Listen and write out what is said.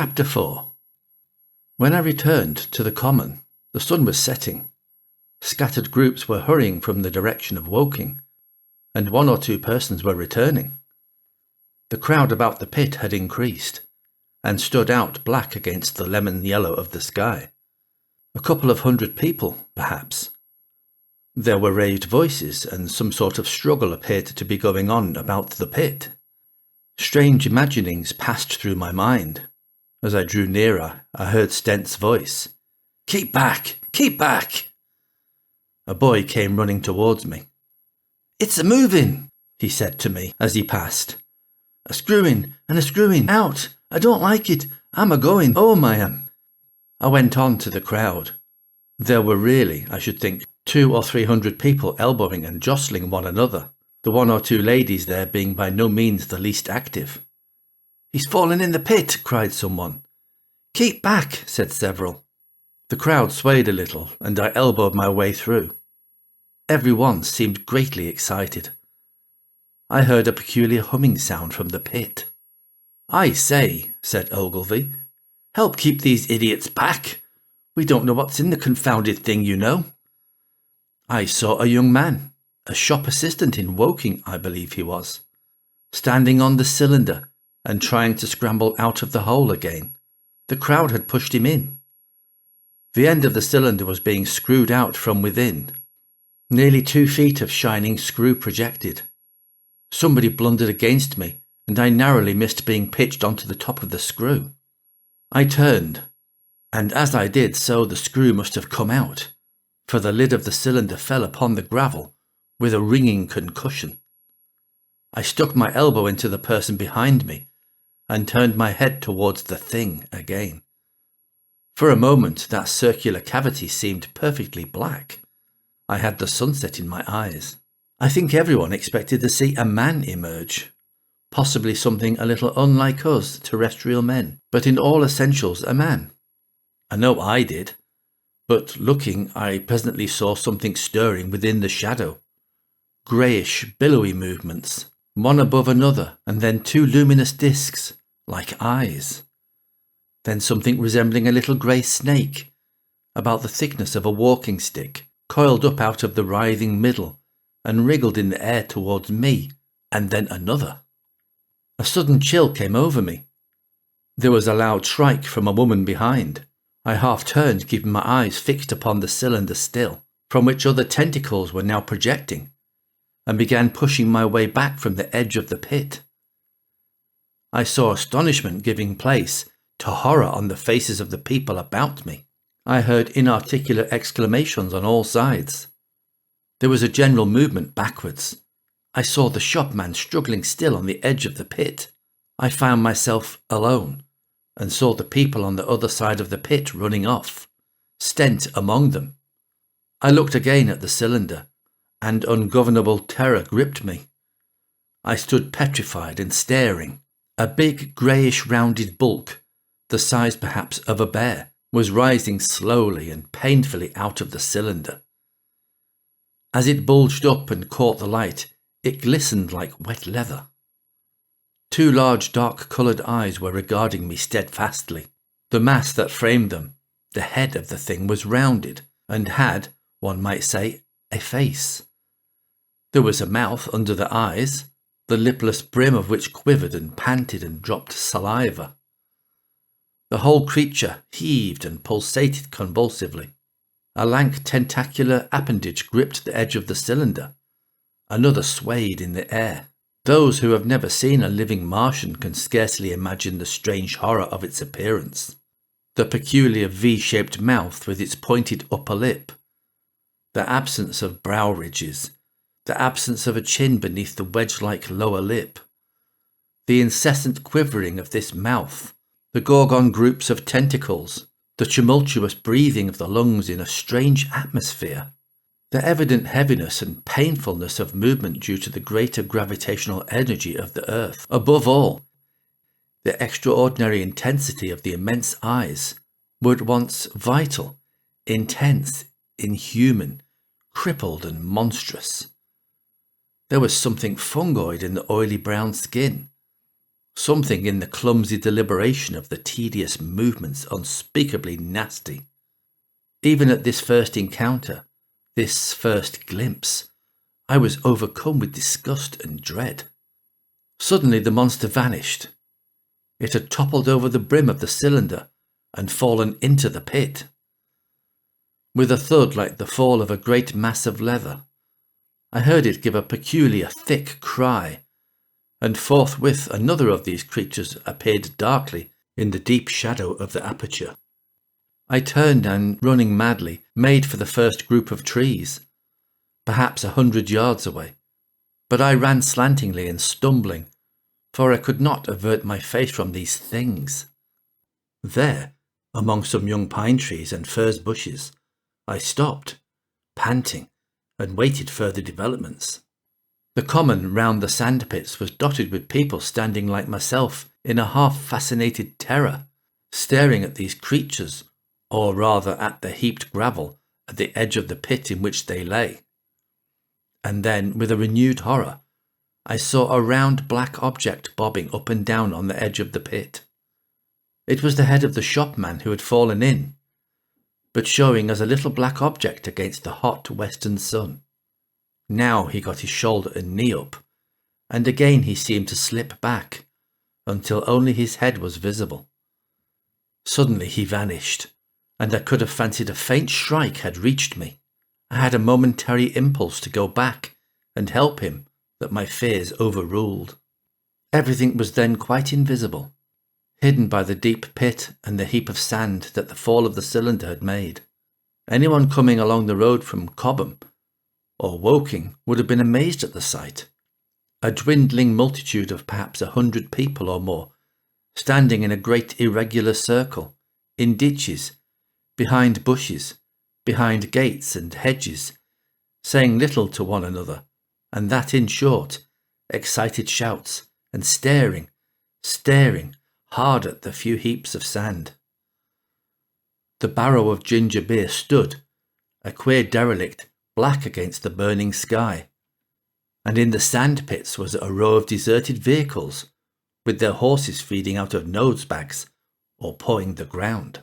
Chapter 4. When I returned to the common, the sun was setting. Scattered groups were hurrying from the direction of Woking, and 1 or 2 persons were returning. The crowd about the pit had increased, and stood out black against the lemon yellow of the sky. A couple of 100 people, perhaps. There were raised voices, and some sort of struggle appeared to be going on about the pit. Strange imaginings passed through my mind. As I drew nearer, I heard Stent's voice. "Keep back! Keep back!" A boy came running towards me. "It's a-moving," he said to me as he passed. "A screwing and a screwing out. I don't like it. I'm a-going home, I am." I went on to the crowd. There were really, I should think, 200 or 300 people elbowing and jostling one another, the 1 or 2 ladies there being by no means the least active. "He's fallen in the pit," cried someone. "Keep back," said several. The crowd swayed a little, and I elbowed my way through. Every one seemed greatly excited. I heard a peculiar humming sound from the pit. "I say," said Ogilvy, "help keep these idiots back. We don't know what's in the confounded thing, you know." I saw a young man, a shop assistant in Woking, I believe he was, standing on the cylinder and trying to scramble out of the hole again. The crowd had pushed him in. The end of the cylinder was being screwed out from within. Nearly 2 feet of shining screw projected. Somebody blundered against me, and I narrowly missed being pitched onto the top of the screw. I turned, and as I did so the screw must have come out, for the lid of the cylinder fell upon the gravel with a ringing concussion. I stuck my elbow into the person behind me and turned my head towards the thing again. For a moment that circular cavity seemed perfectly black. I had the sunset in my eyes. I think everyone expected to see a man emerge, possibly something a little unlike us terrestrial men, but in all essentials a man. I know I did, but looking I presently saw something stirring within the shadow. Greyish, billowy movements, one above another, and then 2 luminous discs, like eyes. Then something resembling a little grey snake, about the thickness of a walking stick, coiled up out of the writhing middle and wriggled in the air towards me, and then another. A sudden chill came over me. There was a loud shrike from a woman behind. I half turned, keeping my eyes fixed upon the cylinder still, from which other tentacles were now projecting, and began pushing my way back from the edge of the pit. I saw astonishment giving place to horror on the faces of the people about me. I heard inarticulate exclamations on all sides. There was a general movement backwards. I saw the shopman struggling still on the edge of the pit. I found myself alone, and saw the people on the other side of the pit running off, Stent among them. I looked again at the cylinder, and ungovernable terror gripped me. I stood petrified and staring. A big greyish rounded bulk, the size perhaps of a bear, was rising slowly and painfully out of the cylinder. As it bulged up and caught the light, it glistened like wet leather. 2 large dark-coloured eyes were regarding me steadfastly. The mass that framed them, the head of the thing, was rounded and had, one might say, a face. There was a mouth under the eyes, the lipless brim of which quivered and panted and dropped saliva. The whole creature heaved and pulsated convulsively. A lank tentacular appendage gripped the edge of the cylinder. Another swayed in the air. Those who have never seen a living Martian can scarcely imagine the strange horror of its appearance. The peculiar V-shaped mouth with its pointed upper lip, the absence of brow ridges, the absence of a chin beneath the wedge-like lower lip, the incessant quivering of this mouth, the gorgon groups of tentacles, the tumultuous breathing of the lungs in a strange atmosphere, the evident heaviness and painfulness of movement due to the greater gravitational energy of the earth. Above all, the extraordinary intensity of the immense eyes were at once vital, intense, inhuman, crippled and monstrous. There was something fungoid in the oily brown skin, Something in the clumsy deliberation of the tedious movements unspeakably nasty. Even at this first encounter, this first glimpse, I was overcome with disgust and dread. Suddenly the monster vanished. It had toppled over the brim of the cylinder and fallen into the pit. With a thud like the fall of a great mass of leather, I heard it give a peculiar thick cry, and forthwith another of these creatures appeared darkly in the deep shadow of the aperture. I turned and, running madly, made for the first group of trees, perhaps 100 yards away, but I ran slantingly and stumbling, for I could not avert my face from these things. There, among some young pine trees and furze bushes, I stopped, panting, and waited further developments. The common round the sand pits was dotted with people standing like myself in a half-fascinated terror, staring at these creatures, or rather at the heaped gravel at the edge of the pit in which they lay. And then, with a renewed horror, I saw a round black object bobbing up and down on the edge of the pit. It was the head of the shopman who had fallen in, but showing as a little black object against the hot western sun. Now he got his shoulder and knee up, and again he seemed to slip back, until only his head was visible. Suddenly he vanished, and I could have fancied a faint shrike had reached me. I had a momentary impulse to go back and help him that my fears overruled. Everything was then quite invisible, hidden by the deep pit and the heap of sand that the fall of the cylinder had made. Anyone coming along the road from Cobham or Woking would have been amazed at the sight. A dwindling multitude of perhaps 100 people or more, standing in a great irregular circle, in ditches, behind bushes, behind gates and hedges, saying little to one another, and that in short, excited shouts, and staring hard at the few heaps of sand. The barrow of ginger beer stood, a queer derelict, black against the burning sky, and in the sand pits was a row of deserted vehicles, with their horses feeding out of nose bags or pawing the ground.